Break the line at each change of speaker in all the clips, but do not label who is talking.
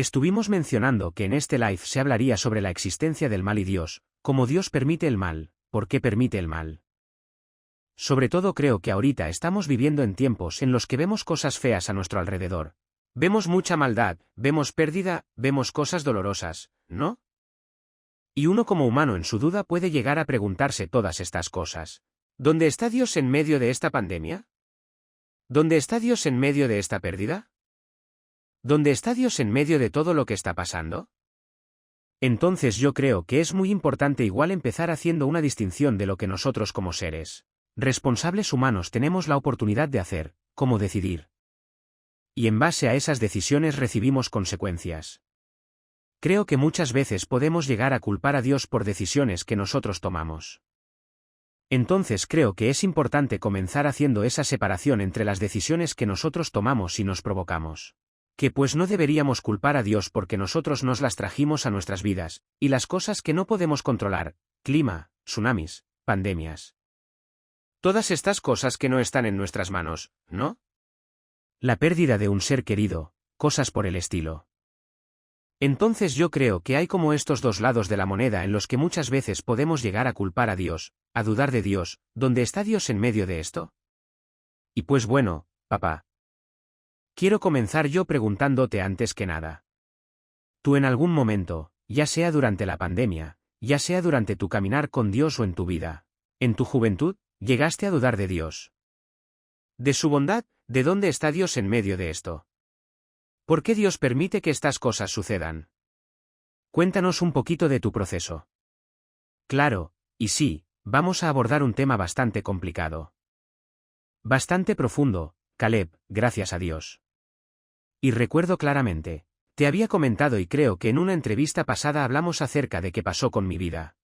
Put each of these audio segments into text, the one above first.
Estuvimos mencionando que en este live se hablaría sobre la existencia del mal y Dios, cómo Dios permite el mal, por qué permite el mal. Sobre todo creo que ahorita estamos viviendo en tiempos en los que vemos cosas feas a nuestro alrededor. Vemos mucha maldad, vemos pérdida, vemos cosas dolorosas, ¿no? Y uno como humano en su duda puede llegar a preguntarse todas estas cosas. ¿Dónde está Dios en medio de esta pandemia? ¿Dónde está Dios en medio de esta pérdida? ¿Dónde está Dios en medio de todo lo que está pasando? Entonces yo creo que es muy importante igual empezar haciendo una distinción de lo que nosotros como seres responsables humanos tenemos la oportunidad de hacer, como decidir. Y en base a esas decisiones recibimos consecuencias. Creo que muchas veces podemos llegar a culpar a Dios por decisiones que nosotros tomamos. Entonces creo que es importante comenzar haciendo esa separación entre las decisiones que nosotros tomamos y nos provocamos. Que pues no deberíamos culpar a Dios porque nosotros nos las trajimos a nuestras vidas, y las cosas que no podemos controlar, clima, tsunamis, pandemias. Todas estas cosas que no están en nuestras manos, ¿no? La pérdida de un ser querido, cosas por el estilo. Entonces yo creo que hay como estos dos lados de la moneda en los que muchas veces podemos llegar a culpar a Dios, a dudar de Dios. ¿Dónde está Dios en medio de esto? Y pues bueno, papá. Quiero comenzar yo preguntándote antes que nada. Tú en algún momento, ya sea durante la pandemia, ya sea durante tu caminar con Dios o en tu vida, en tu juventud, llegaste a dudar de Dios. De su bondad, ¿de dónde está Dios en medio de esto? ¿Por qué Dios permite que estas cosas sucedan? Cuéntanos un poquito de tu proceso. Claro, y sí, vamos a abordar un tema bastante complicado. Bastante profundo, Caleb, gracias a Dios. Y recuerdo claramente, te había comentado y creo que en una entrevista pasada hablamos acerca de qué pasó con mi vida.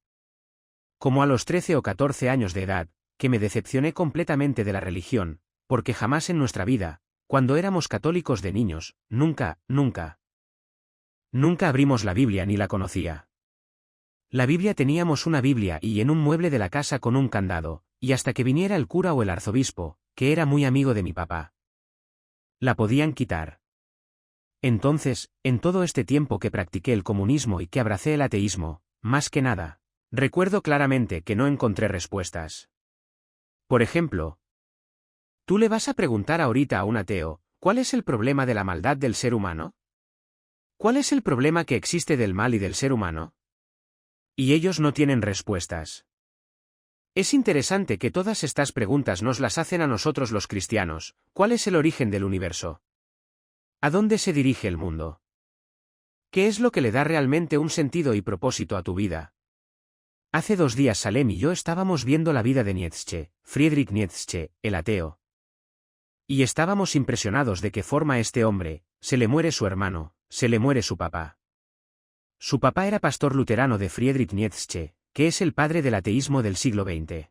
Como a los 13 o 14 años de edad, que me decepcioné completamente de la religión, porque jamás en nuestra vida, cuando éramos católicos de niños, nunca abrimos la Biblia ni la conocía. La Biblia teníamos una Biblia y en un mueble de la casa con un candado, y hasta que viniera el cura o el arzobispo, que era muy amigo de mi papá, la podían quitar. Entonces, en todo este tiempo que practiqué el comunismo y que abracé el ateísmo, más que nada, recuerdo claramente que no encontré respuestas. Por ejemplo, tú le vas a preguntar ahorita a un ateo, ¿cuál es el problema de la maldad del ser humano? ¿Cuál es el problema que existe del mal y del ser humano? Y ellos no tienen respuestas. Es interesante que todas estas preguntas nos las hacen a nosotros los cristianos. ¿Cuál es el origen del universo? ¿A dónde se dirige el mundo? ¿Qué es lo que le da realmente un sentido y propósito a tu vida? Hace 2 días Salem y yo estábamos viendo la vida de Nietzsche, Friedrich Nietzsche, el ateo. Y estábamos impresionados de qué forma este hombre, se le muere su hermano, se le muere su papá. Su papá era pastor luterano de Friedrich Nietzsche, que es el padre del ateísmo del siglo XX.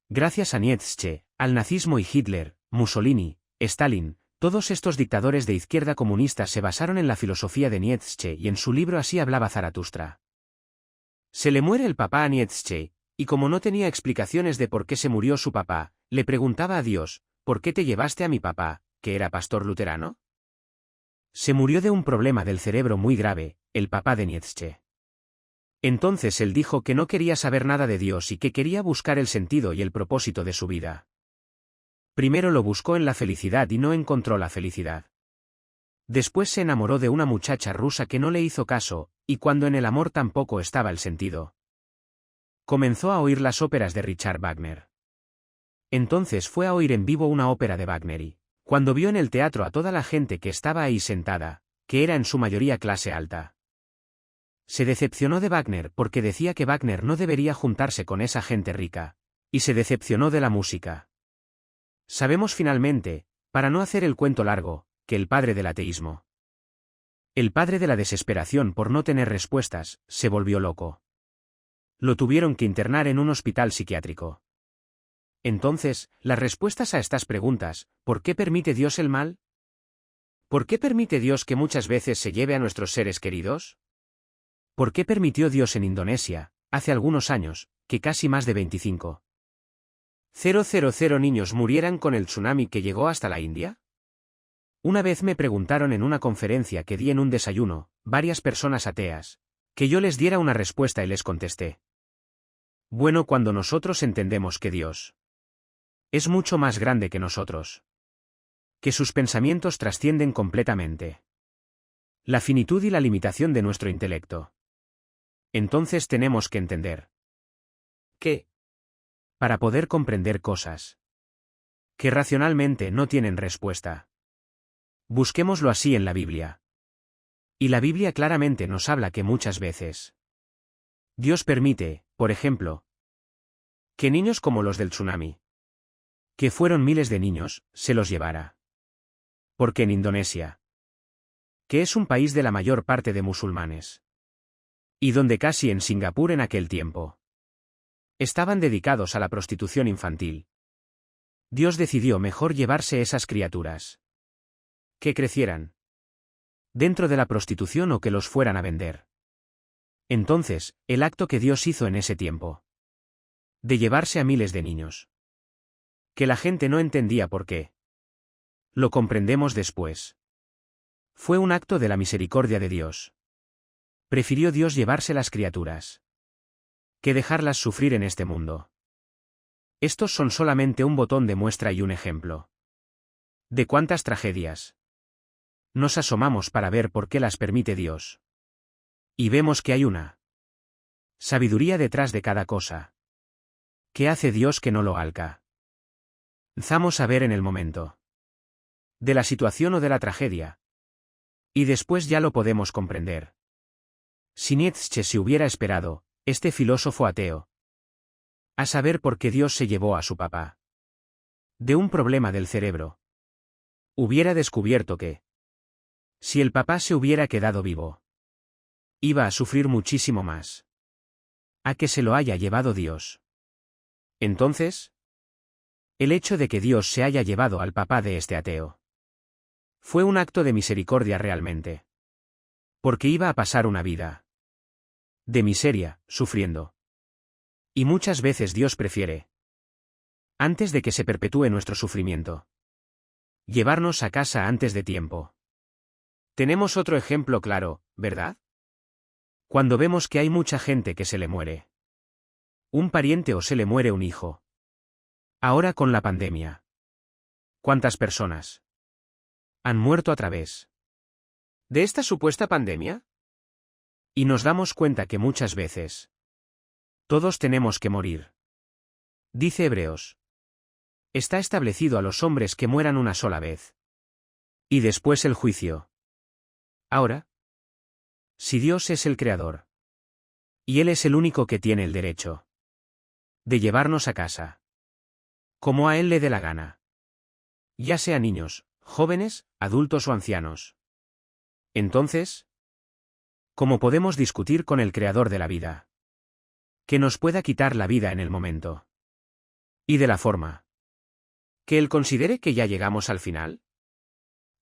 Gracias a Nietzsche, al nazismo y Hitler, Mussolini, Stalin, todos estos dictadores de izquierda comunista se basaron en la filosofía de Nietzsche y en su libro Así hablaba Zaratustra. Se le muere el papá a Nietzsche, y como no tenía explicaciones de por qué se murió su papá, le preguntaba a Dios, ¿por qué te llevaste a mi papá, que era pastor luterano? Se murió de un problema del cerebro muy grave, el papá de Nietzsche. Entonces él dijo que no quería saber nada de Dios y que quería buscar el sentido y el propósito de su vida. Primero lo buscó en la felicidad y no encontró la felicidad. Después se enamoró de una muchacha rusa que no le hizo caso, y cuando en el amor tampoco estaba el sentido. Comenzó a oír las óperas de Richard Wagner. Entonces fue a oír en vivo una ópera de Wagner y, cuando vio en el teatro a toda la gente que estaba ahí sentada, que era en su mayoría clase alta, se decepcionó de Wagner porque decía que Wagner no debería juntarse con esa gente rica, y se decepcionó de la música. Sabemos finalmente, para no hacer el cuento largo, que el padre del ateísmo, el padre de la desesperación por no tener respuestas, se volvió loco. Lo tuvieron que internar en un hospital psiquiátrico. Entonces, las respuestas a estas preguntas, ¿por qué permite Dios el mal? ¿Por qué permite Dios que muchas veces se lleve a nuestros seres queridos? ¿Por qué permitió Dios en Indonesia, hace algunos años, que casi más de 25,000 niños murieran con el tsunami que llegó hasta la India? Una vez me preguntaron en una conferencia que di en un desayuno, varias personas ateas, que yo les diera una respuesta y les contesté. Bueno, cuando nosotros entendemos que Dios es mucho más grande que nosotros, que sus pensamientos trascienden completamente la finitud y la limitación de nuestro intelecto, entonces tenemos que entender que, para poder comprender cosas que racionalmente no tienen respuesta, busquémoslo así en la Biblia. Y la Biblia claramente nos habla que muchas veces Dios permite, por ejemplo, que niños como los del tsunami, que fueron miles de niños, se los llevara. Porque en Indonesia, que es un país de la mayor parte de musulmanes, y donde casi en Singapur en aquel tiempo estaban dedicados a la prostitución infantil, Dios decidió mejor llevarse esas criaturas que crecieran dentro de la prostitución o que los fueran a vender. Entonces, el acto que Dios hizo en ese tiempo, de llevarse a miles de niños, que la gente no entendía por qué, lo comprendemos después. Fue un acto de la misericordia de Dios. Prefirió Dios llevarse las criaturas que dejarlas sufrir en este mundo. Estos son solamente un botón de muestra y un ejemplo de cuántas tragedias nos asomamos para ver por qué las permite Dios. Y vemos que hay una sabiduría detrás de cada cosa. ¿Qué hace Dios que no lo alcanzamos a ver en el momento de la situación o de la tragedia? Y después ya lo podemos comprender. Si Nietzsche se hubiera esperado, este filósofo ateo, a saber por qué Dios se llevó a su papá de un problema del cerebro, hubiera descubierto que, si el papá se hubiera quedado vivo, iba a sufrir muchísimo más a que se lo haya llevado Dios. Entonces, el hecho de que Dios se haya llevado al papá de este ateo fue un acto de misericordia realmente. Porque iba a pasar una vida de miseria, sufriendo. Y muchas veces Dios prefiere, antes de que se perpetúe nuestro sufrimiento, llevarnos a casa antes de tiempo. Tenemos otro ejemplo claro, ¿verdad? Cuando vemos que hay mucha gente que se le muere un pariente o se le muere un hijo. Ahora con la pandemia, ¿cuántas personas han muerto a través de esta supuesta pandemia? Y nos damos cuenta que muchas veces todos tenemos que morir. Dice Hebreos. Está establecido a los hombres que mueran una sola vez. Y después el juicio. Ahora, si Dios es el creador, y Él es el único que tiene el derecho de llevarnos a casa, como a Él le dé la gana, ya sea niños, jóvenes, adultos o ancianos, entonces, ¿cómo podemos discutir con el creador de la vida? Que nos pueda quitar la vida en el momento. Y de la forma que Él considere que ya llegamos al final.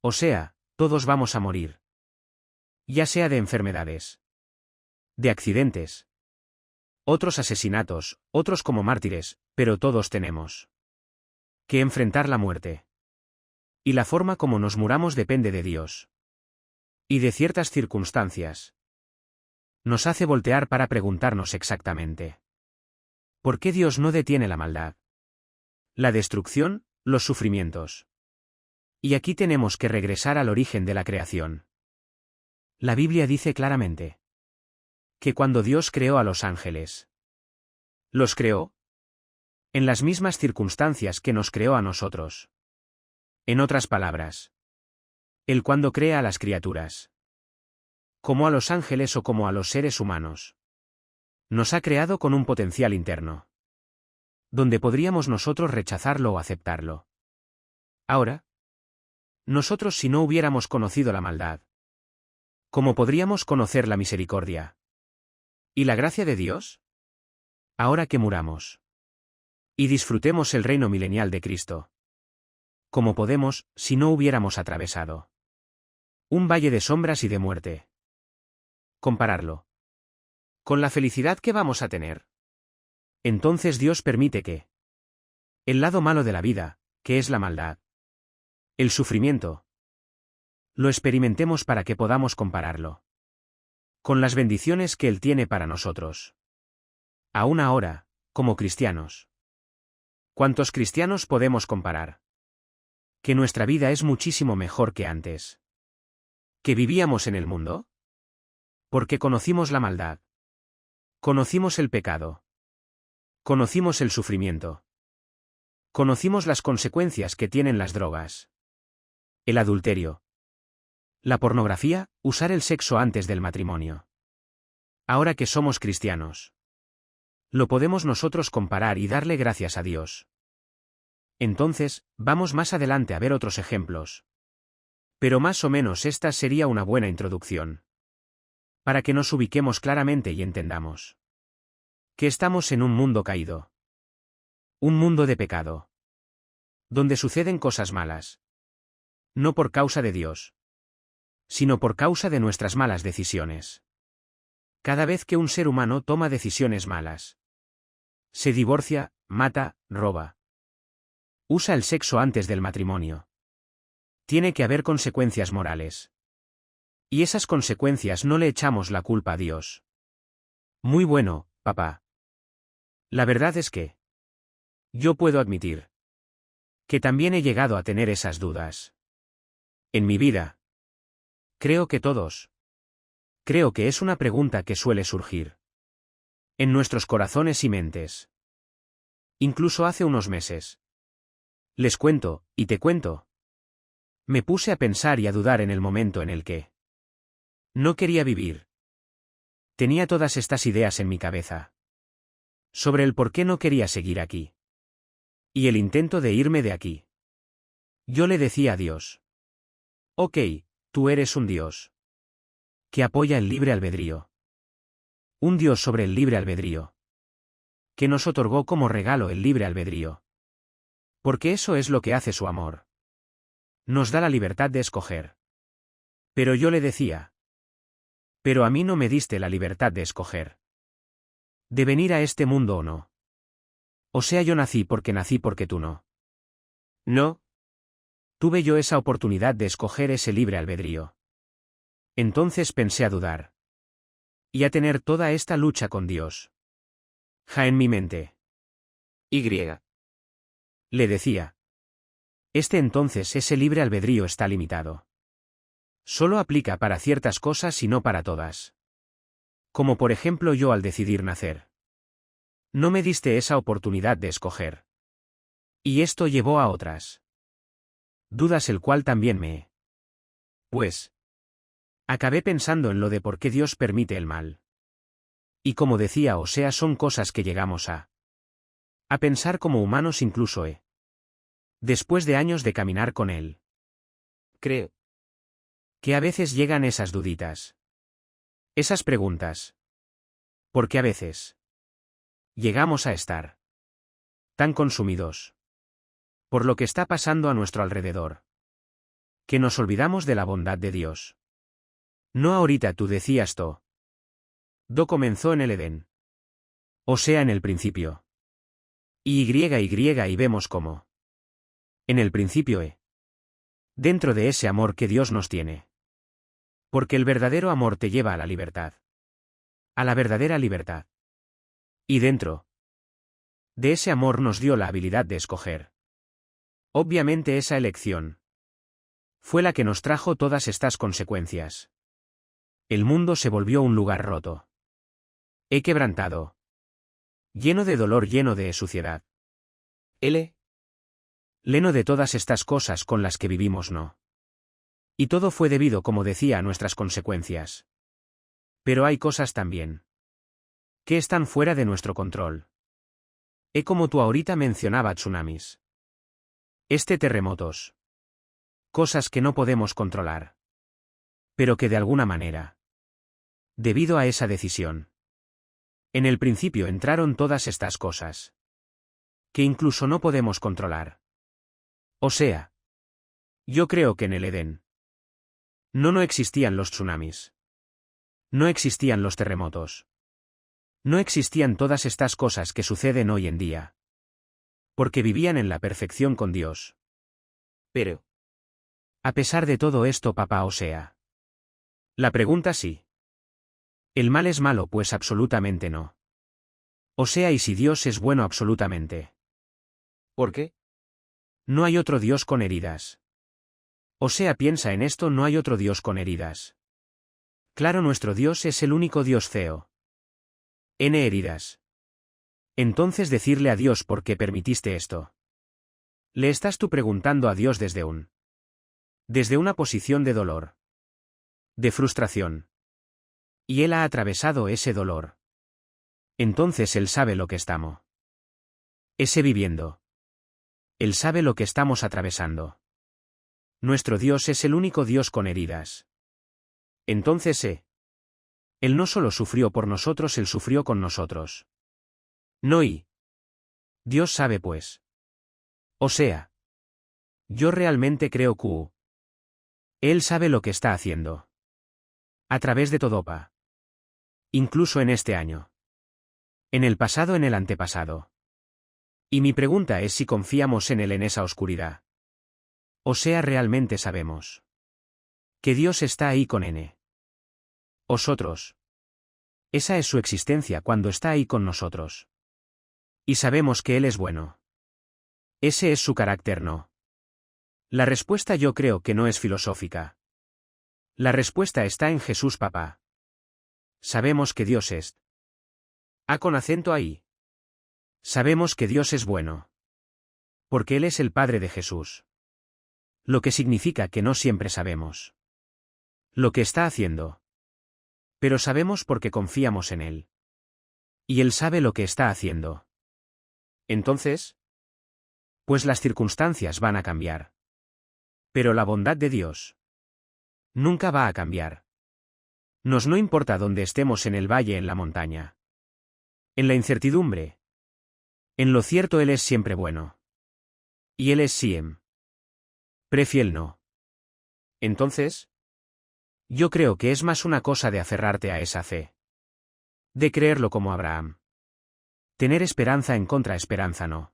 O sea, todos vamos a morir. Ya sea de enfermedades, de accidentes, otros asesinatos, otros como mártires, pero todos tenemos que enfrentar la muerte. Y la forma como nos muramos depende de Dios. Y de ciertas circunstancias. Nos hace voltear para preguntarnos exactamente: ¿por qué Dios no detiene la maldad, la destrucción, los sufrimientos? Y aquí tenemos que regresar al origen de la creación. La Biblia dice claramente que cuando Dios creó a los ángeles, los creó en las mismas circunstancias que nos creó a nosotros. En otras palabras, Él cuando crea a las criaturas, como a los ángeles o como a los seres humanos, nos ha creado con un potencial interno, donde podríamos nosotros rechazarlo o aceptarlo. Ahora, nosotros si no hubiéramos conocido la maldad, ¿cómo podríamos conocer la misericordia y la gracia de Dios? Ahora que muramos y disfrutemos el reino milenial de Cristo, ¿cómo podemos, si no hubiéramos atravesado un valle de sombras y de muerte, compararlo con la felicidad que vamos a tener? Entonces Dios permite que el lado malo de la vida, que es la maldad, el sufrimiento, Lo experimentemos para que podamos compararlo con las bendiciones que Él tiene para nosotros. Aún ahora, como cristianos. ¿Cuántos cristianos podemos comparar? Que nuestra vida es muchísimo mejor que antes. ¿Que vivíamos en el mundo? Porque conocimos la maldad. Conocimos el pecado. Conocimos el sufrimiento. Conocimos las consecuencias que tienen las drogas. El adulterio. La pornografía, usar el sexo antes del matrimonio. Ahora que somos cristianos. Lo podemos nosotros comparar y darle gracias a Dios. Entonces, vamos más adelante a ver otros ejemplos. Pero más o menos esta sería una buena introducción. Para que nos ubiquemos claramente y entendamos que estamos en un mundo caído. Un mundo de pecado. Donde suceden cosas malas. No por causa de Dios, sino por causa de nuestras malas decisiones. Cada vez que un ser humano toma decisiones malas, se divorcia, mata, roba, usa el sexo antes del matrimonio, tiene que haber consecuencias morales. Y esas consecuencias no le echamos la culpa a Dios. Muy bueno, papá. La verdad es que yo puedo admitir que también he llegado a tener esas dudas. En mi vida. Creo que todos. Creo que es una pregunta que suele surgir en nuestros corazones y mentes. Incluso hace unos meses. Les cuento, y te cuento. Me puse a pensar y a dudar en el momento en el que no quería vivir. Tenía todas estas ideas en mi cabeza. Sobre el por qué no quería seguir aquí. Y el intento de irme de aquí. Yo le decía a Dios. Ok, tú eres un Dios que apoya el libre albedrío. Un Dios sobre el libre albedrío. Que nos otorgó como regalo el libre albedrío. Porque eso es lo que hace su amor. Nos da la libertad de escoger. Pero yo le decía. Pero a mí no me diste la libertad de escoger. De venir a este mundo o no. O sea, yo nací porque tú no. No. Tuve yo esa oportunidad de escoger ese libre albedrío. Entonces pensé a dudar. Y a tener toda esta lucha con Dios. En mi mente. Le decía. Entonces ese libre albedrío está limitado. Solo aplica para ciertas cosas y no para todas. Como por ejemplo yo al decidir nacer. No me diste esa oportunidad de escoger. Y esto llevó a otras dudas, el cual también me. Pues. Acabé pensando en lo de por qué Dios permite el mal. Y como decía, o sea, son cosas que llegamos a pensar como humanos incluso después de años de caminar con Él. Creo que a veces llegan esas duditas. Esas preguntas. Porque a veces llegamos a estar tan consumidos por lo que está pasando a nuestro alrededor, que nos olvidamos de la bondad de Dios. No ahorita, tú decías todo. Comenzó en el Edén. O sea, en el principio. Y vemos cómo. En el principio dentro de ese amor que Dios nos tiene. Porque el verdadero amor te lleva a la libertad. A la verdadera libertad. Y dentro de ese amor nos dio la habilidad de escoger. Obviamente esa elección fue la que nos trajo todas estas consecuencias. El mundo se volvió un lugar roto. Quebrantado. Lleno de dolor, lleno de suciedad. Lleno de todas estas cosas con las que vivimos, ¿no? Y todo fue debido, como decía, a nuestras consecuencias. Pero hay cosas también que están fuera de nuestro control. Como tú ahorita mencionaba, tsunamis. Terremotos. Cosas que no podemos controlar. Pero que de alguna manera, debido a esa decisión, en el principio entraron todas estas cosas que incluso no podemos controlar. O sea, yo creo que en el Edén no existían los tsunamis. No existían los terremotos. No existían todas estas cosas que suceden hoy en día. Porque vivían en la perfección con Dios. Pero A pesar de todo esto, papá, o sea. La pregunta sí. ¿El mal es malo? Pues absolutamente no. O sea, ¿y si Dios es bueno? Absolutamente.
¿Por qué?
No hay otro Dios con heridas. O sea, piensa en esto, no hay otro Dios con heridas. Claro, nuestro Dios es el único Dios feo. N heridas. Entonces decirle a Dios por qué permitiste esto. Le estás tú preguntando a Dios desde una posición de dolor. De frustración. Y Él ha atravesado ese dolor. Entonces Él sabe lo que estamos. Ese viviendo. Él sabe lo que estamos atravesando. Nuestro Dios es el único Dios con heridas. Entonces Él no solo sufrió por nosotros, Él sufrió con nosotros. No y. Dios sabe pues. O sea. Yo realmente creo que Él sabe lo que está haciendo. A través de todo, pa. Incluso en este año. En el pasado, en el antepasado. Y mi pregunta es si confiamos en Él en esa oscuridad. O sea, realmente sabemos que Dios está ahí con N. Vosotros. Esa es su existencia cuando está ahí con nosotros. Y sabemos que Él es bueno. Ese es su carácter, ¿no? La respuesta yo creo que no es filosófica. La respuesta está en Jesús, papá. Sabemos que Dios es. Con acento ahí. Sabemos que Dios es bueno. Porque Él es el Padre de Jesús. Lo que significa que no siempre sabemos lo que está haciendo. Pero sabemos porque confiamos en Él. Y Él sabe lo que está haciendo. Entonces, pues las circunstancias van a cambiar. Pero la bondad de Dios nunca va a cambiar. Nos no importa dónde estemos, en el valle, en la montaña. En la incertidumbre. En lo cierto, Él es siempre bueno. Y Él es siempre fiel, ¿no? Entonces, yo creo que es más una cosa de aferrarte a esa fe. De creerlo como Abraham. Tener esperanza en contra esperanza, ¿no?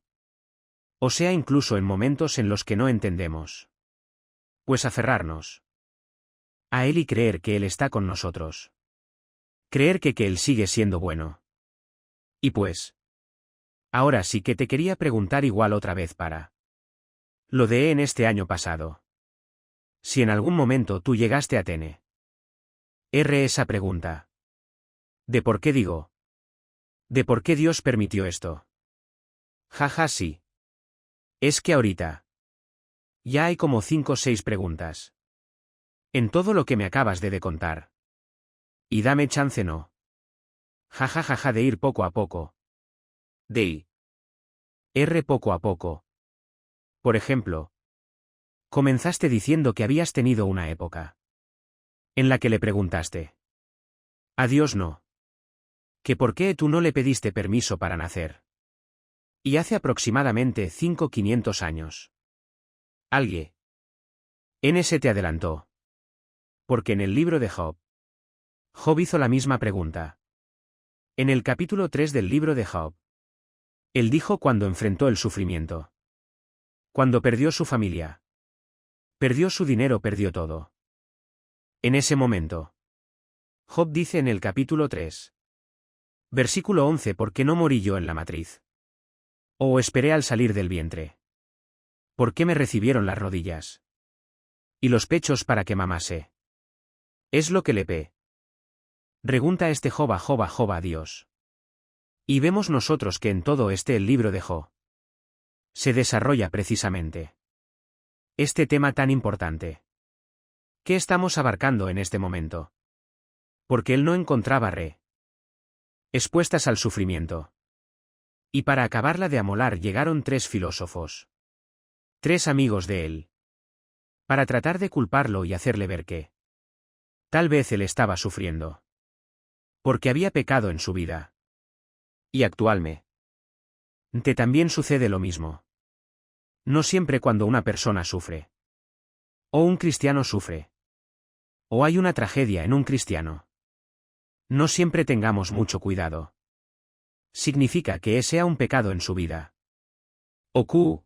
O sea, incluso en momentos en los que no entendemos. Pues aferrarnos a Él y creer que Él está con nosotros. Creer que Él sigue siendo bueno. Y pues, ahora sí que te quería preguntar igual otra vez para lo de en este año pasado. Si en algún momento tú llegaste a tener esa pregunta. ¿De por qué digo? ¿De por qué Dios permitió esto? Jaja, sí. Es que ahorita ya hay como 5 o 6 preguntas. En todo lo que me acabas de contar. Y dame chance, no. Jajajaja, de ir poco a poco. De poco a poco. Por ejemplo, comenzaste diciendo que habías tenido una época en la que le preguntaste a Dios, no. Que por qué tú no le pediste permiso para nacer. Y hace aproximadamente 500 años. Alguien se te adelantó. Porque en el libro de Job hizo la misma pregunta. En el capítulo 3 del libro de Job. Él dijo cuando enfrentó el sufrimiento. Cuando perdió su familia. Perdió su dinero, perdió todo. En ese momento. Job dice en el capítulo 3. Versículo 11: ¿Por qué no morí yo en la matriz? ¿O esperé al salir del vientre? ¿Por qué me recibieron las rodillas y los pechos para que mamase? Es lo que le pregunta este Job a Dios. Y vemos nosotros que en todo el libro de Job se desarrolla precisamente este tema tan importante. ¿Qué estamos abarcando en este momento? Porque él no encontraba expuestas al sufrimiento. Y para acabarla de amolar llegaron 3 filósofos. 3 amigos de él. Para tratar de culparlo y hacerle ver que tal vez él estaba sufriendo. Porque había pecado en su vida. Y actualmente también sucede lo mismo. No siempre cuando una persona sufre. O un cristiano sufre. O hay una tragedia en un cristiano. No siempre tengamos mucho cuidado. Significa que sea un pecado en su vida. O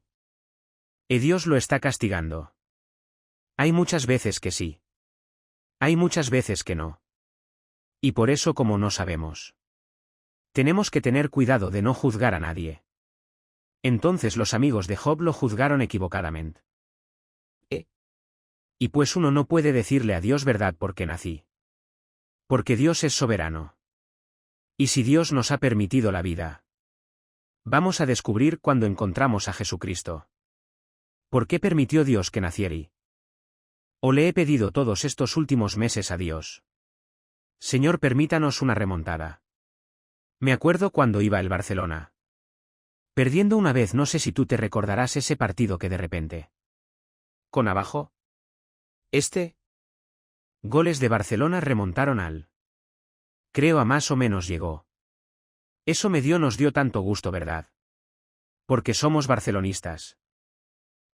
Dios lo está castigando. Hay muchas veces que sí. Hay muchas veces que no. Y por eso como no sabemos. Tenemos que tener cuidado de no juzgar a nadie. Entonces los amigos de Job lo juzgaron equivocadamente. Y pues uno no puede decirle a Dios verdad porque nací. Porque Dios es soberano. Y si Dios nos ha permitido la vida, vamos a descubrir cuando encontramos a Jesucristo. ¿Por qué permitió Dios que naciera? ¿O le he pedido todos estos últimos meses a Dios? Señor, permítanos una remontada. Me acuerdo cuando iba al Barcelona. Perdiendo una vez, no sé si tú te recordarás ese partido que de repente. Con abajo. Goles de Barcelona remontaron al. Creo a más o menos llegó. Eso nos dio tanto gusto, ¿verdad? Porque somos barcelonistas.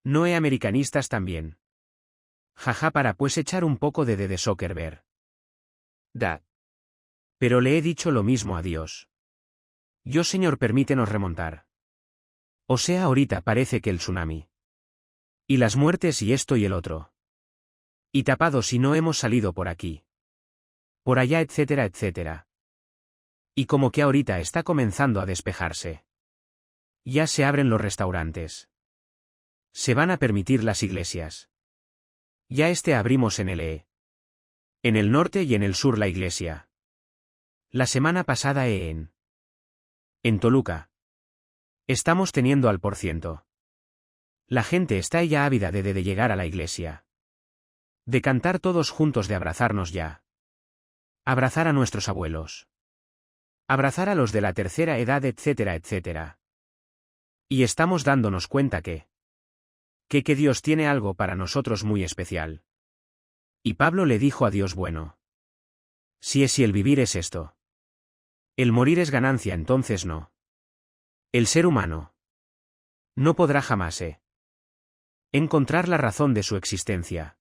No americanistas también. Jaja, para pues echar un poco de soccer ver. Pero le he dicho lo mismo a Dios. Yo, Señor, permítenos remontar. O sea, ahorita parece que el tsunami. Y las muertes y esto y el otro. Y tapados y no hemos salido por aquí. Por allá, etcétera, etcétera. Y como que ahorita está comenzando a despejarse. Ya se abren los restaurantes. Se van a permitir las iglesias. Ya abrimos en en el norte y en el sur la iglesia. La semana pasada en Toluca. Estamos teniendo al %. La gente está ya ávida de llegar a la iglesia. De cantar todos juntos, de abrazarnos ya. Abrazar a nuestros abuelos. Abrazar a los de la tercera edad, etcétera, etcétera. Y estamos dándonos cuenta que Dios tiene algo para nosotros muy especial. Y Pablo le dijo a Dios, bueno. Si el vivir es esto. El morir es ganancia, entonces no. El ser humano no podrá jamás encontrar la razón de su existencia.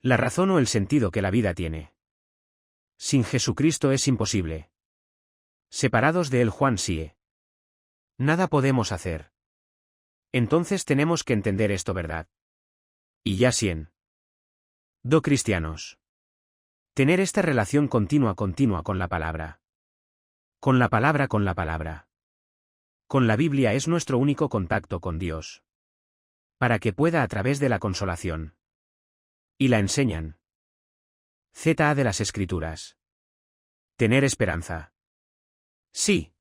La razón o el sentido que la vida tiene. Sin Jesucristo es imposible. Separados de él, Juan, sí. Nada podemos hacer. Entonces tenemos que entender esto, ¿verdad? Y ya do cristianos. Tener esta relación continua con la palabra. Con la palabra. Con la Biblia es nuestro único contacto con Dios. Para que pueda a través de la consolación. Y la enseñan. ZA de las Escrituras. Tener esperanza. Sí.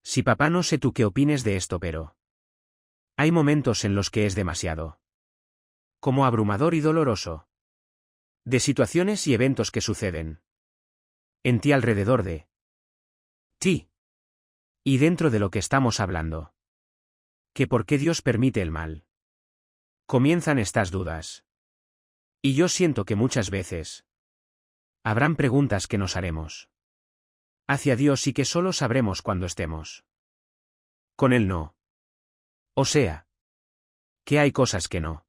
Sí, papá, no sé tú qué opines de esto, pero hay momentos en los que es demasiado. Como abrumador y doloroso. De situaciones y eventos que suceden en ti, alrededor de ti. Y dentro de lo que estamos hablando. Que por qué Dios permite el mal. Comienzan estas dudas. Y yo siento que muchas veces habrán preguntas que nos haremos hacia Dios y que solo sabremos cuando estemos con Él, no. O sea, que hay cosas que no.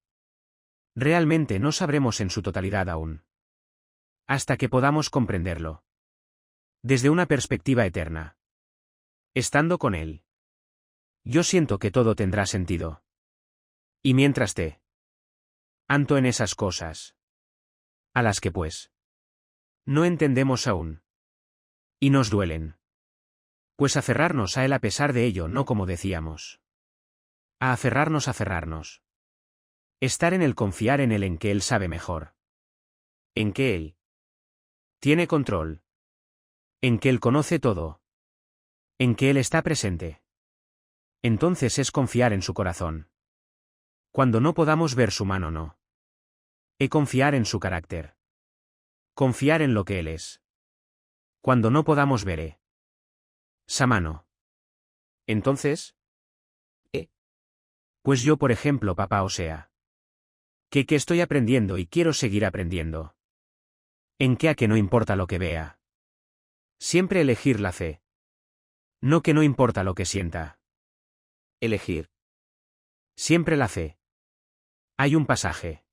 Realmente no sabremos en su totalidad aún. Hasta que podamos comprenderlo. Desde una perspectiva eterna. Estando con Él. Yo siento que todo tendrá sentido. Y mientras anto en esas cosas. A las que pues no entendemos aún. Y nos duelen. Pues aferrarnos a Él a pesar de ello, no como decíamos. A aferrarnos. Estar en Él, confiar en Él, en que Él sabe mejor. En que Él tiene control. En que Él conoce todo. En que Él está presente. Entonces es confiar en su corazón. Cuando no podamos ver su mano, no. Confiar en su carácter. Confiar en lo que Él es. Cuando no podamos ver esa mano. Entonces, pues yo, por ejemplo, papá, o sea, que estoy aprendiendo y quiero seguir aprendiendo. En que a que no importa lo que vea. Siempre elegir la fe. No que no importa lo que sienta. Elegir. Siempre la fe. Hay un pasaje.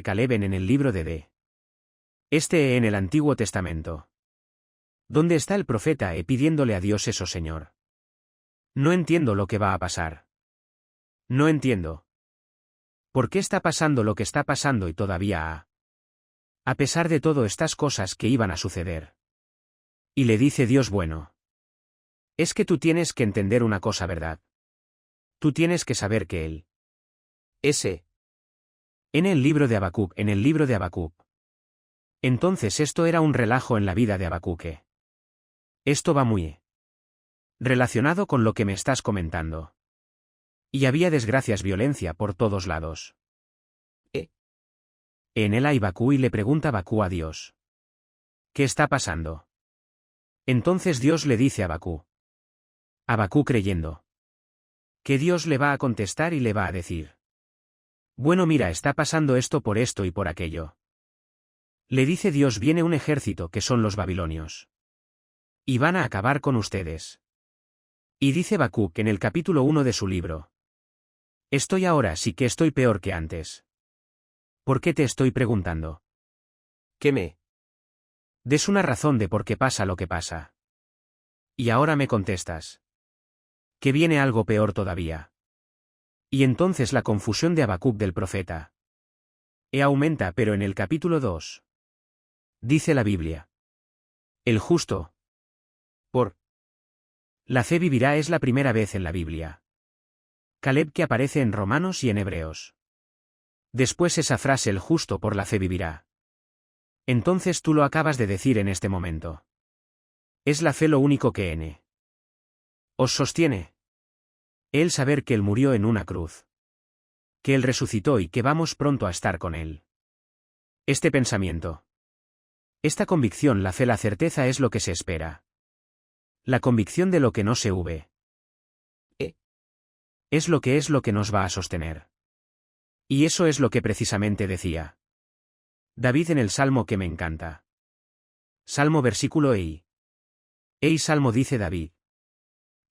Caleb en el libro de en el Antiguo Testamento. ¿Dónde está el profeta pidiéndole a Dios eso, Señor? No entiendo lo que va a pasar. No entiendo. ¿Por qué está pasando lo que está pasando y todavía a pesar de todo estas cosas que iban a suceder? Y le dice Dios bueno. Es que tú tienes que entender una cosa, ¿verdad? Tú tienes que saber que Él. Ese. En el libro de Habacuc. Entonces esto era un relajo en la vida de Habacuque. Esto va muy relacionado con lo que me estás comentando. Y había desgracias, violencia por todos lados. En él hay Bakú y le pregunta Bakú a Dios. ¿Qué está pasando? Entonces Dios le dice a Bakú. A Bakú creyendo. Que Dios le va a contestar y le va a decir. Bueno, mira, está pasando esto por esto y por aquello. Le dice Dios, viene un ejército que son los babilonios. Y van a acabar con ustedes. Y dice Habacuc en el capítulo 1 de su libro. Estoy ahora sí que estoy peor que antes. ¿Por qué te estoy preguntando? Que me des una razón de por qué pasa lo que pasa. Y ahora me contestas. Que viene algo peor todavía. Y entonces la confusión de Habacuc del profeta. Aumenta, pero en el capítulo 2. Dice la Biblia. El justo. Por la fe vivirá es la primera vez en la Biblia. Caleb que aparece en Romanos y en Hebreos. Después esa frase el justo por la fe vivirá. Entonces tú lo acabas de decir en este momento. Es la fe lo único que os sostiene. El saber que Él murió en una cruz. Que Él resucitó y que vamos pronto a estar con Él. Este pensamiento. Esta convicción, la fe, la certeza es lo que se espera. La convicción de lo que no se ve. Es lo que nos va a sostener. Y eso es lo que precisamente decía David en el Salmo que me encanta. Salmo versículo Salmo dice David.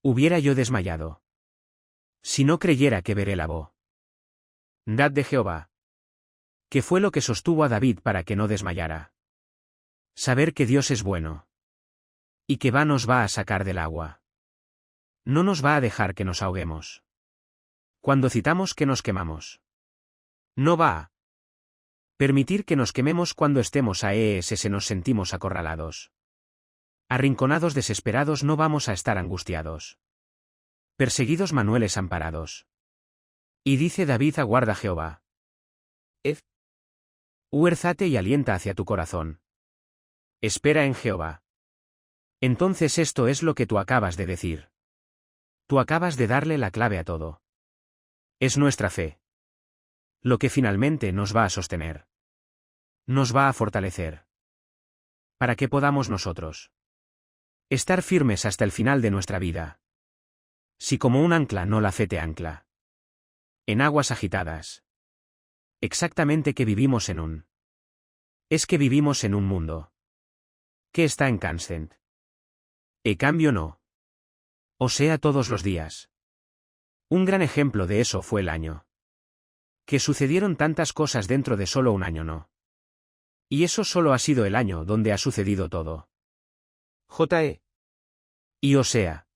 Hubiera yo desmayado. Si no creyera que veré la bondad de Jehová. ¿Qué fue lo que sostuvo a David para que no desmayara? Saber que Dios es bueno. Y que nos va a sacar del agua. No nos va a dejar que nos ahoguemos. Cuando citamos que nos quemamos. No va a permitir que nos quememos cuando estemos se nos sentimos acorralados. Arrinconados, desesperados, no vamos a estar angustiados. Perseguidos, manueles amparados. Y dice David, aguarda Jehová. Huérzate y alienta hacia tu corazón. Espera en Jehová. Entonces esto es lo que tú acabas de decir. Tú acabas de darle la clave a todo. Es nuestra fe. Lo que finalmente nos va a sostener. Nos va a fortalecer. Para que podamos nosotros estar firmes hasta el final de nuestra vida. Si como un ancla no la fe te ancla. En aguas agitadas. Exactamente que vivimos en un. Es que vivimos en un mundo. Que está en constant. Cambio no. O sea, todos los días. Un gran ejemplo de eso fue el año. Que sucedieron tantas cosas dentro de solo un año, ¿no? Y eso solo ha sido el año donde ha sucedido todo. Y o sea.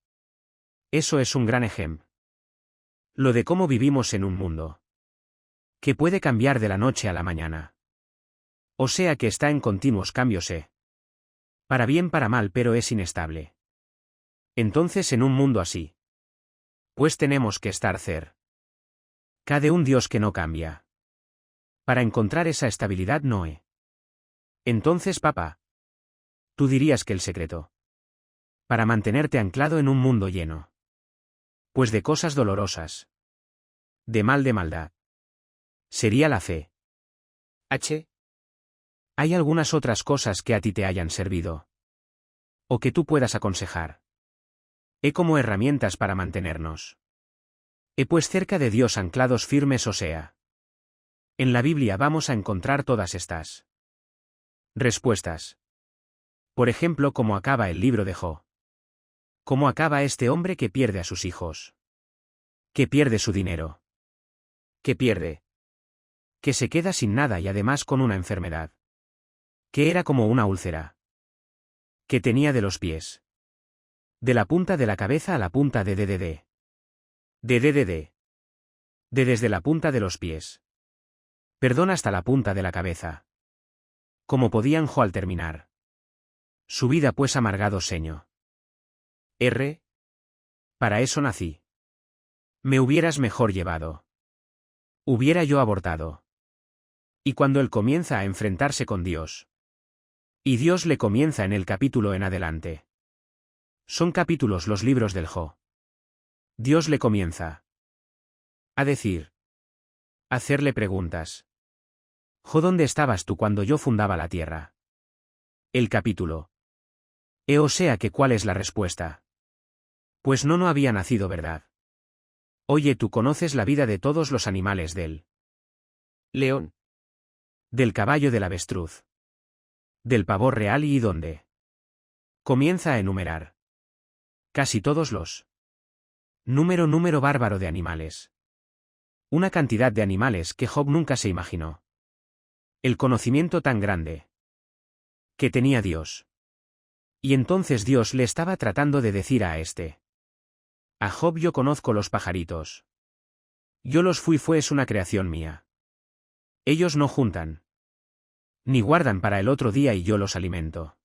Eso es un gran ejemplo. Lo de cómo vivimos en un mundo. Que puede cambiar de la noche a la mañana. O sea que está en continuos cambios, para bien, para mal, pero es inestable. Entonces en un mundo así. Pues tenemos que estar cada un Dios que no cambia. Para encontrar esa estabilidad Noé. Entonces, papá. Tú dirías que el secreto. Para mantenerte anclado en un mundo lleno. Pues de cosas dolorosas. De maldad. Sería la fe. ¿Hay algunas otras cosas que a ti te hayan servido? O que tú puedas aconsejar. Como herramientas para mantenernos. Pues cerca de Dios anclados firmes, o sea. En la Biblia vamos a encontrar todas estas respuestas. Por ejemplo, cómo acaba el libro de Job. Cómo acaba este hombre que pierde a sus hijos. Que pierde su dinero. Que pierde. Que se queda sin nada y además con una enfermedad. Que era como una úlcera. Que tenía de los pies. De la punta de la cabeza a la punta de desde la punta de los pies. Perdón hasta la punta de la cabeza. Como podían Jo al terminar. Su vida pues amargado seño. Para eso nací. Me hubieras mejor llevado. Hubiera yo abortado. Y cuando él comienza a enfrentarse con Dios. Y Dios le comienza en el capítulo en adelante. Son capítulos los libros del Jo. Dios le comienza a decir. Hacerle preguntas. Jo, ¿dónde estabas tú cuando yo fundaba la tierra? El capítulo. O sea que ¿cuál es la respuesta? Pues no había nacido, ¿verdad? Oye, tú conoces la vida de todos los animales del león, del caballo, del avestruz, del pavo real y dónde. Comienza a enumerar. Casi todos los número bárbaro de animales. Una cantidad de animales que Job nunca se imaginó. El conocimiento tan grande que tenía Dios. Y entonces Dios le estaba tratando de decir a este. A Job: yo conozco los pajaritos. Yo los es una creación mía. Ellos no juntan. Ni guardan para el otro día y yo los alimento.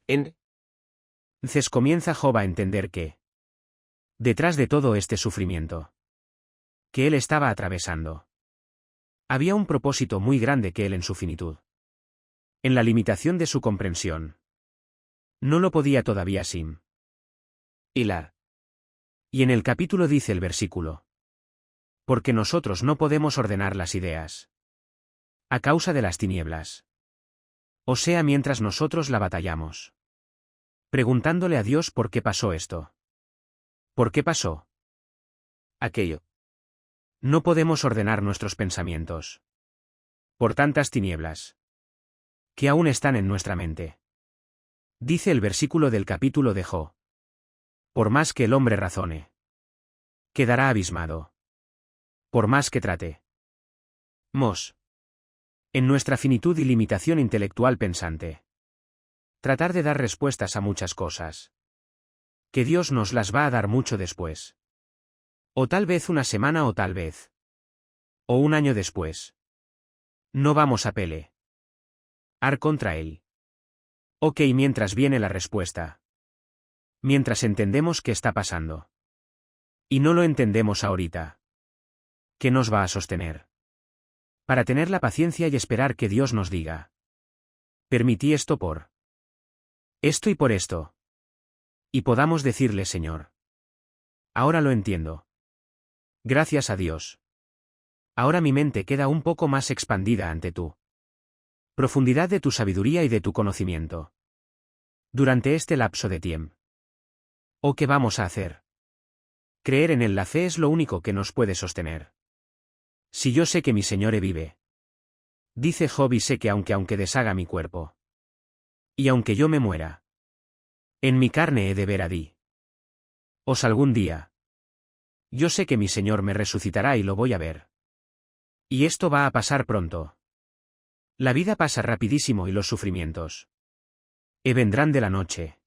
Entonces comienza Job a entender que, detrás de todo este sufrimiento que él estaba atravesando, había un propósito muy grande que él en su finitud, en la limitación de su comprensión, no lo podía todavía sin hilar. Y en el capítulo dice el versículo. Porque nosotros no podemos ordenar las ideas. A causa de las tinieblas. O sea, mientras nosotros la batallamos. Preguntándole a Dios por qué pasó esto. ¿Por qué pasó aquello? No podemos ordenar nuestros pensamientos. Por tantas tinieblas. Que aún están en nuestra mente. Dice el versículo del capítulo de Jo. Por más que el hombre razone. Quedará abismado. Por más que trate. En nuestra finitud y limitación intelectual pensante. Tratar de dar respuestas a muchas cosas. Que Dios nos las va a dar mucho después. O tal vez una semana o tal vez. O un año después. No vamos a pelear contra él. Ok, mientras viene la respuesta. Mientras entendemos qué está pasando. Y no lo entendemos ahorita. ¿Qué nos va a sostener? Para tener la paciencia y esperar que Dios nos diga. Permití esto por esto y por esto. Y podamos decirle: Señor. Ahora lo entiendo. Gracias a Dios. Ahora mi mente queda un poco más expandida ante tú. Profundidad de tu sabiduría y de tu conocimiento. Durante este lapso de tiempo. ¿O qué vamos a hacer? Creer en él, la fe es lo único que nos puede sostener. Si yo sé que mi Señor vive. Dice Job: y sé que aunque deshaga mi cuerpo. Y aunque yo me muera. En mi carne he de ver a Dios algún día. Yo sé que mi Señor me resucitará y lo voy a ver. Y esto va a pasar pronto. La vida pasa rapidísimo y los sufrimientos. Vendrán de la noche.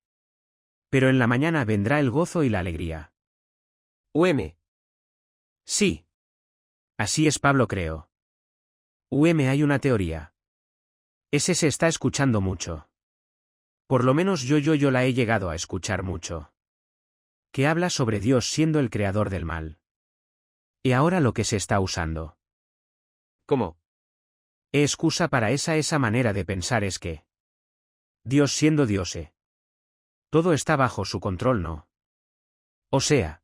Pero en la mañana vendrá el gozo y la alegría. Sí. Así es, Pablo, creo. Hay una teoría. Ese se está escuchando mucho. Por lo menos yo la he llegado a escuchar mucho. Que habla sobre Dios siendo el creador del mal. Y ahora lo que se está usando. ¿Cómo? Excusa para esa manera de pensar es que Dios siendo Dios, todo está bajo su control, ¿no? O sea,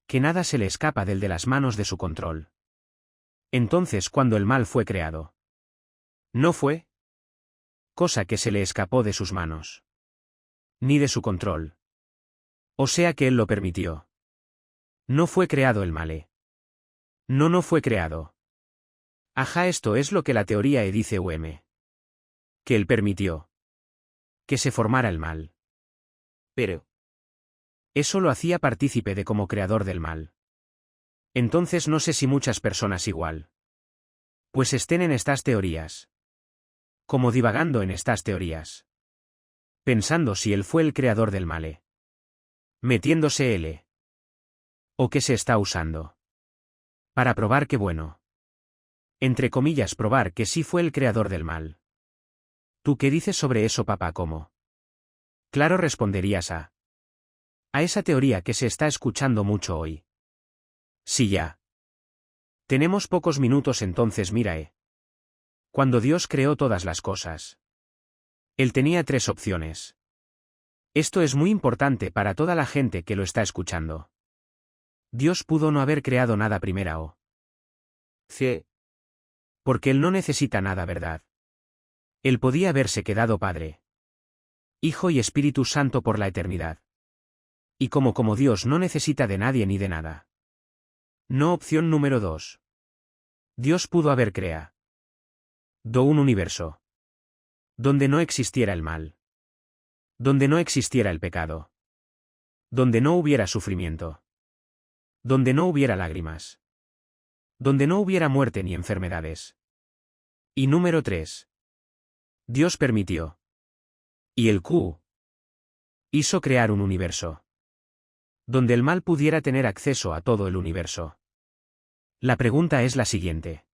que nada se le escapa de las manos de su control. Entonces, cuando el mal fue creado, no fue cosa que se le escapó de sus manos. Ni de su control. O sea que él lo permitió. No fue creado el mal. No fue creado. Ajá, esto es lo que la teoría dice que él permitió que se formara el mal. Pero eso lo hacía partícipe de como creador del mal. Entonces no sé si muchas personas igual. Pues estén en estas teorías. Como divagando en estas teorías. Pensando si él fue el creador del mal. Metiéndose él. O que se está usando. Para probar que bueno. Entre comillas, probar que sí fue el creador del mal. ¿Tú qué dices sobre eso, papá? ¿Cómo? Claro, responderías a esa teoría que se está escuchando mucho hoy. Sí, ya. Tenemos pocos minutos, entonces mira. Cuando Dios creó todas las cosas, Él tenía tres opciones. Esto es muy importante para toda la gente que lo está escuchando. Dios pudo no haber creado nada primera o C. Porque Él no necesita nada, ¿verdad? Él podía haberse quedado Padre, Hijo y Espíritu Santo por la eternidad. Y como Dios no necesita de nadie ni de nada. No. Opción número 2. Dios pudo haber creado un universo donde no existiera el mal, donde no existiera el pecado, donde no hubiera sufrimiento, donde no hubiera lágrimas, donde no hubiera muerte ni enfermedades. Y número 3. Dios permitió. Y el Q. Hizo crear un universo donde el mal pudiera tener acceso a todo el universo. La pregunta es la siguiente.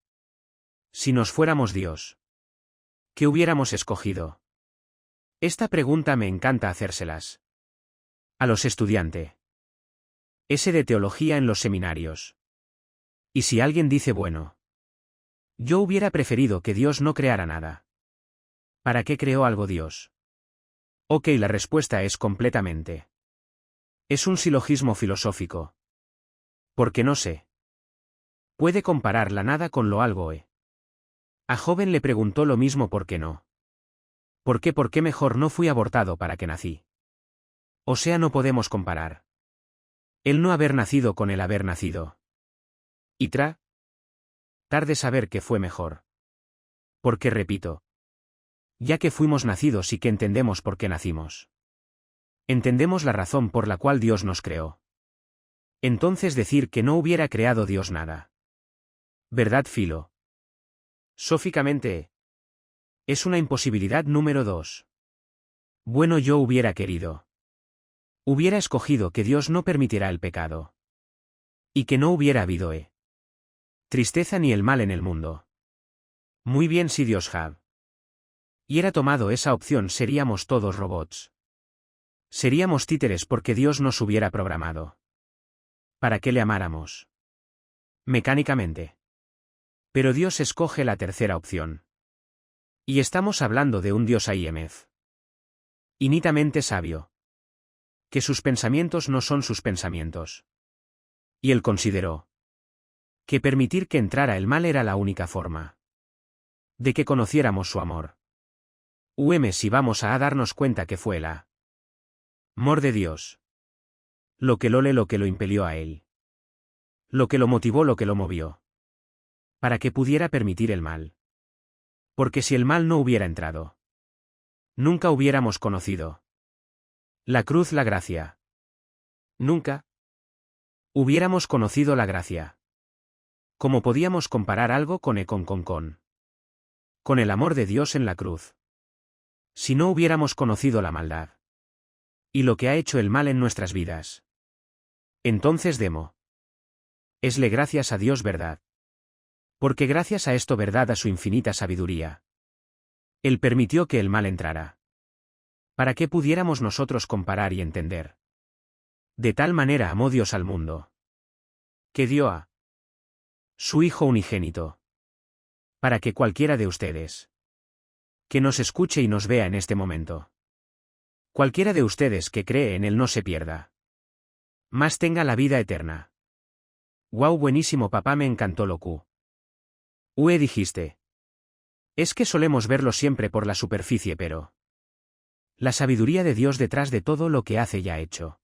Si nos fuéramos Dios, ¿qué hubiéramos escogido? Esta pregunta me encanta hacérselas a los estudiantes de teología en los seminarios. Y si alguien dice, bueno, yo hubiera preferido que Dios no creara nada. ¿Para qué creó algo Dios? Ok, la respuesta es completamente. Es un silogismo filosófico. Porque no sé. Puede comparar la nada con lo algo. A Joven le preguntó lo mismo, ¿por qué no? ¿Por qué mejor no fui abortado para que nací? O sea, no podemos comparar el no haber nacido con el haber nacido. Y tarde saber qué fue mejor. Porque repito, ya que fuimos nacidos y que entendemos por qué nacimos, entendemos la razón por la cual Dios nos creó. Entonces decir que no hubiera creado Dios nada. ¿Verdad, Filo? Sóficamente, es una imposibilidad. Número 2. Bueno, yo hubiera querido. Hubiera escogido que Dios no permitirá el pecado. Y que no hubiera habido tristeza ni el mal en el mundo. Muy bien, si Dios hubiera tomado esa opción, seríamos todos robots. Seríamos títeres porque Dios nos hubiera programado para que le amáramos mecánicamente. Pero Dios escoge la tercera opción. Y estamos hablando de un Dios IMF. Infinitamente sabio. Que sus pensamientos no son sus pensamientos. Y Él consideró que permitir que entrara el mal era la única forma de que conociéramos su amor. Si vamos a darnos cuenta que fue el amor de Dios lo que lo impelió a Él. Lo que lo motivó, lo que lo movió. Para que pudiera permitir el mal. Porque si el mal no hubiera entrado, nunca hubiéramos conocido la cruz, la gracia. Nunca hubiéramos conocido la gracia. ¿Cómo podíamos comparar algo con el amor de Dios en la cruz? Si no hubiéramos conocido la maldad y lo que ha hecho el mal en nuestras vidas. Entonces esle gracias a Dios, ¿verdad? Porque gracias a esto, ¿verdad?, a su infinita sabiduría, Él permitió que el mal entrara. Para que pudiéramos nosotros comparar y entender. De tal manera amó Dios al mundo, que dio a su Hijo unigénito. Para que cualquiera de ustedes que nos escuche y nos vea en este momento, cualquiera de ustedes que cree en Él no se pierda, más tenga la vida eterna. Wow, buenísimo, papá, me encantó lo que dijiste. Es que solemos verlo siempre por la superficie, pero la sabiduría de Dios detrás de todo lo que hace y ha hecho.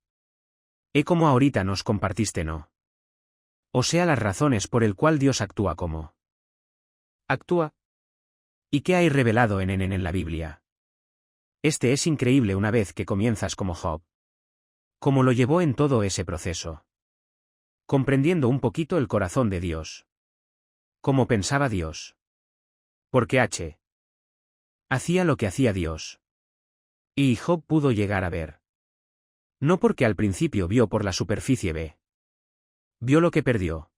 Como ahorita nos compartiste, ¿no? O sea, las razones por el cual Dios actúa como actúa. ¿Y qué hay revelado en la Biblia? Es increíble una vez que comienzas como Job. Cómo lo llevó en todo ese proceso. Comprendiendo un poquito el corazón de Dios. Cómo pensaba Dios. Porque hacía lo que hacía Dios. Y Job pudo llegar a ver. No porque al principio vio por la superficie vio lo que perdió.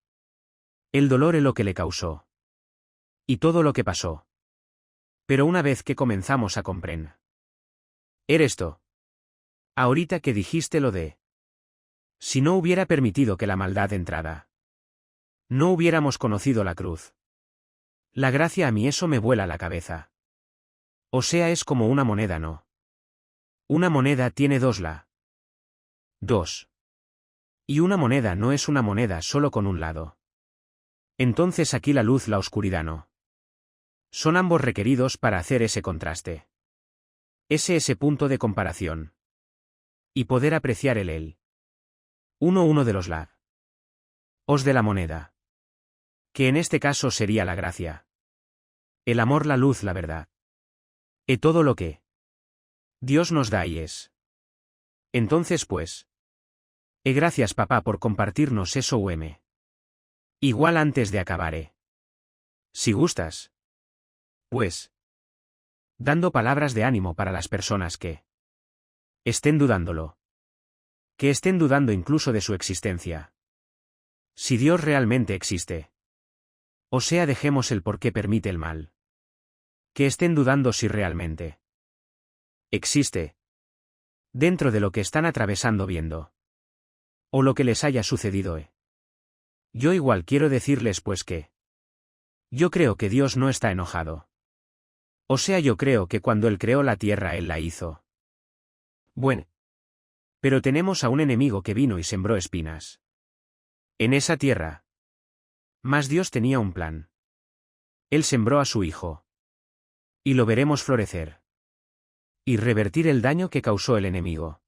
El dolor es lo que le causó. Y todo lo que pasó. Pero una vez que comenzamos a comprender. Eres tú. Ahorita que dijiste lo de. Si no hubiera permitido que la maldad entrara. No hubiéramos conocido la cruz. La gracia a mí eso me vuela la cabeza. O sea, es como una moneda, ¿no? Una moneda tiene dos. Y una moneda no es una moneda solo con un lado. Entonces aquí la luz, la oscuridad no. Son ambos requeridos para hacer ese contraste. Ese punto de comparación. Y poder apreciar el uno de los os de la moneda. Que en este caso sería la gracia. El amor, la luz, la verdad. Y todo lo que Dios nos da y es. Entonces pues. Gracias papá por compartirnos eso igual antes de acabar. Si gustas. Pues. Dando palabras de ánimo para las personas que estén dudándolo. Que estén dudando incluso de su existencia. Si Dios realmente existe. O sea, dejemos el por qué permite el mal. Que estén dudando si realmente existe. Dentro de lo que están atravesando viendo. O lo que les haya sucedido. Yo igual quiero decirles pues que. Yo creo que Dios no está enojado. O sea, yo creo que cuando Él creó la tierra Él la hizo. Bueno. Pero tenemos a un enemigo que vino y sembró espinas. En esa tierra. Mas Dios tenía un plan. Él sembró a su Hijo. Y lo veremos florecer. Y revertir el daño que causó el enemigo.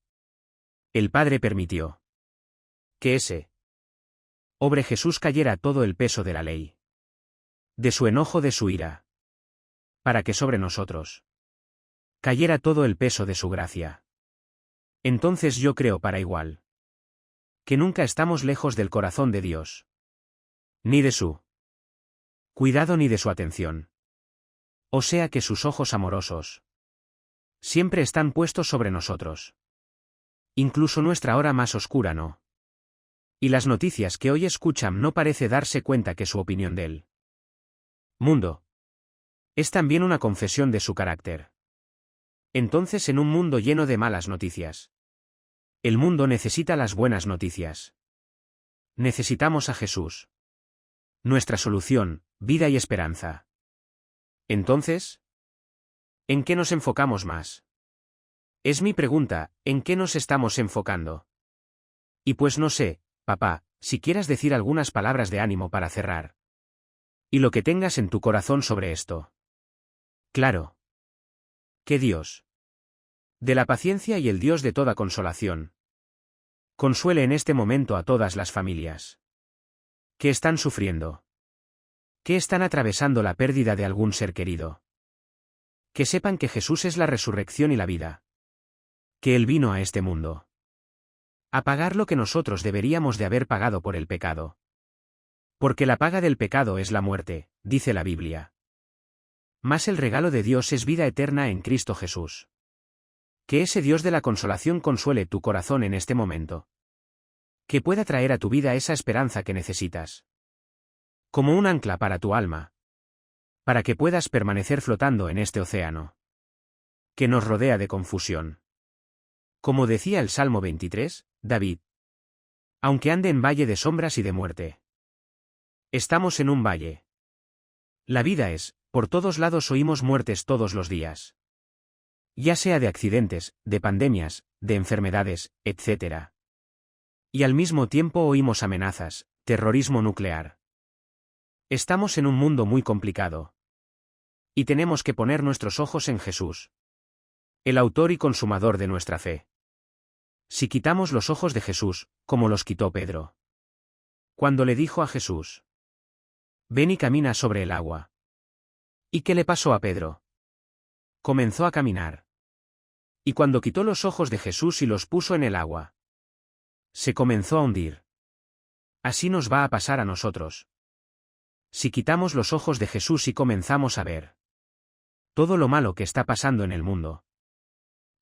El Padre permitió. Que ese sobre Jesús cayera todo el peso de la ley. De su enojo, de su ira. Para que sobre nosotros cayera todo el peso de su gracia. Entonces yo creo para igual. Que nunca estamos lejos del corazón de Dios. Ni de su cuidado ni de su atención. O sea que sus ojos amorosos siempre están puestos sobre nosotros. Incluso nuestra hora más oscura no. Y las noticias que hoy escuchan no parece darse cuenta que su opinión del mundo es también una confesión de su carácter. Entonces, en un mundo lleno de malas noticias, el mundo necesita las buenas noticias. Necesitamos a Jesús. Nuestra solución, vida y esperanza. Entonces, ¿en qué nos enfocamos más? Es mi pregunta, ¿en qué nos estamos enfocando? Y pues no sé, papá, si quieras decir algunas palabras de ánimo para cerrar. Y lo que tengas en tu corazón sobre esto. Claro. Que Dios, de la paciencia y el Dios de toda consolación, consuele en este momento a todas las familias que están sufriendo, que están atravesando la pérdida de algún ser querido. Que sepan que Jesús es la resurrección y la vida. Que Él vino a este mundo a pagar lo que nosotros deberíamos de haber pagado por el pecado. Porque la paga del pecado es la muerte, dice la Biblia. Mas el regalo de Dios es vida eterna en Cristo Jesús. Que ese Dios de la consolación consuele tu corazón en este momento. Que pueda traer a tu vida esa esperanza que necesitas. Como un ancla para tu alma. Para que puedas permanecer flotando en este océano que nos rodea de confusión. Como decía el Salmo 23, David. Aunque ande en valle de sombras y de muerte. Estamos en un valle. La vida es, por todos lados oímos muertes todos los días. Ya sea de accidentes, de pandemias, de enfermedades, etc. Y al mismo tiempo oímos amenazas, terrorismo nuclear. Estamos en un mundo muy complicado. Y tenemos que poner nuestros ojos en Jesús. El autor y consumador de nuestra fe. Si quitamos los ojos de Jesús, como los quitó Pedro. Cuando le dijo a Jesús: ven y camina sobre el agua. ¿Y qué le pasó a Pedro? Comenzó a caminar. Y cuando quitó los ojos de Jesús y los puso en el agua, se comenzó a hundir. Así nos va a pasar a nosotros. Si quitamos los ojos de Jesús y comenzamos a ver todo lo malo que está pasando en el mundo,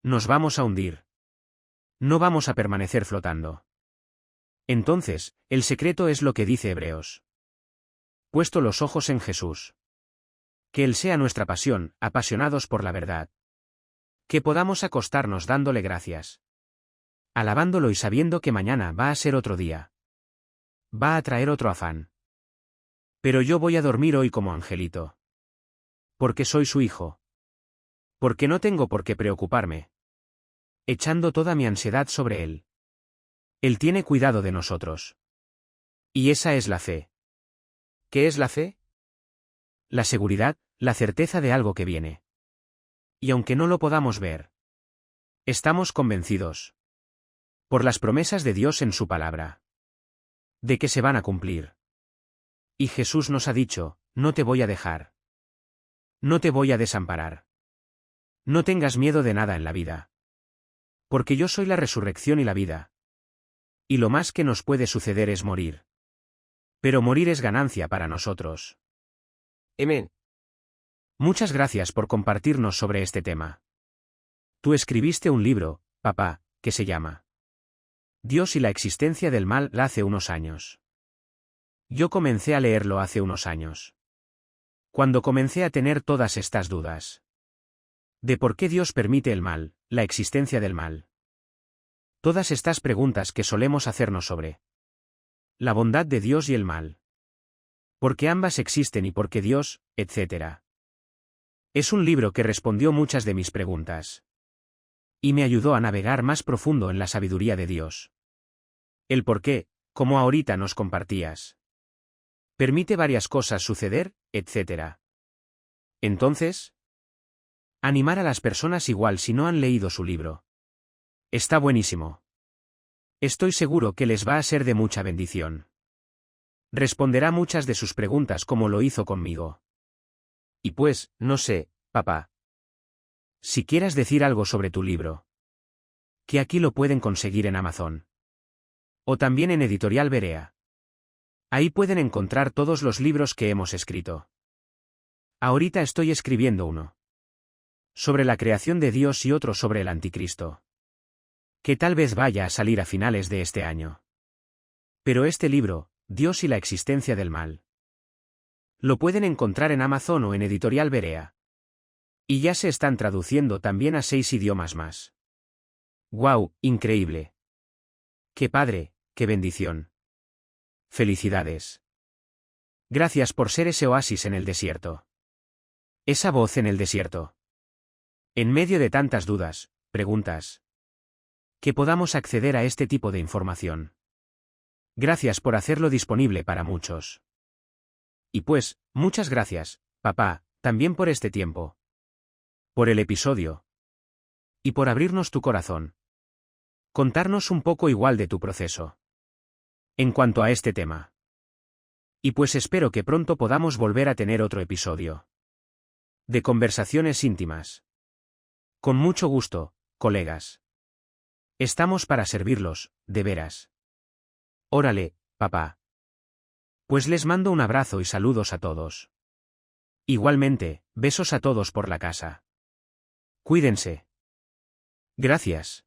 nos vamos a hundir. No vamos a permanecer flotando. Entonces, el secreto es lo que dice Hebreos. Puesto los ojos en Jesús. Que Él sea nuestra pasión, apasionados por la verdad. Que podamos acostarnos dándole gracias. Alabándolo y sabiendo que mañana va a ser otro día. Va a traer otro afán. Pero yo voy a dormir hoy como angelito. Porque soy su hijo. Porque no tengo por qué preocuparme. Echando toda mi ansiedad sobre Él. Él tiene cuidado de nosotros. Y esa es la fe. ¿Qué es la fe? La seguridad, la certeza de algo que viene. Y aunque no lo podamos ver, estamos convencidos. Por las promesas de Dios en su palabra. De que se van a cumplir. Y Jesús nos ha dicho, no te voy a dejar. No te voy a desamparar. No tengas miedo de nada en la vida. Porque yo soy la resurrección y la vida. Y lo más que nos puede suceder es morir. Pero morir es ganancia para nosotros. Amén. Muchas gracias por compartirnos sobre este tema. Tú escribiste un libro, papá, que se llama Dios y la existencia del mal hace unos años. Yo comencé a leerlo hace unos años. Cuando comencé a tener todas estas dudas. De por qué Dios permite el mal, la existencia del mal. Todas estas preguntas que solemos hacernos sobre la bondad de Dios y el mal. Por qué ambas existen y por qué Dios, etc. Es un libro que respondió muchas de mis preguntas. Y me ayudó a navegar más profundo en la sabiduría de Dios. El por qué, como ahorita nos compartías. Permite varias cosas suceder, etc. Entonces, animar a las personas igual si no han leído su libro. Está buenísimo. Estoy seguro que les va a ser de mucha bendición. Responderá muchas de sus preguntas como lo hizo conmigo. Y pues, no sé, papá. Si quieras decir algo sobre tu libro. Que aquí lo pueden conseguir en Amazon. O también en Editorial Berea. Ahí pueden encontrar todos los libros que hemos escrito. Ahorita estoy escribiendo uno. Sobre la creación de Dios y otro sobre el anticristo. Que tal vez vaya a salir a finales de este año. Pero este libro, Dios y la existencia del mal. Lo pueden encontrar en Amazon o en Editorial Berea. Y ya se están traduciendo también a 6 idiomas más. ¡Guau! Increíble. ¡Qué padre, qué bendición! Felicidades. Gracias por ser ese oasis en el desierto. Esa voz en el desierto. En medio de tantas dudas, preguntas. Que podamos acceder a este tipo de información. Gracias por hacerlo disponible para muchos. Y pues, muchas gracias, papá, también por este tiempo. Por el episodio. Y por abrirnos tu corazón. Contarnos un poco igual de tu proceso. En cuanto a este tema. Y pues espero que pronto podamos volver a tener otro episodio. De conversaciones íntimas. Con mucho gusto, colegas. Estamos para servirlos, de veras. Órale, papá. Pues les mando un abrazo y saludos a todos. Igualmente, besos a todos por la casa. Cuídense. Gracias.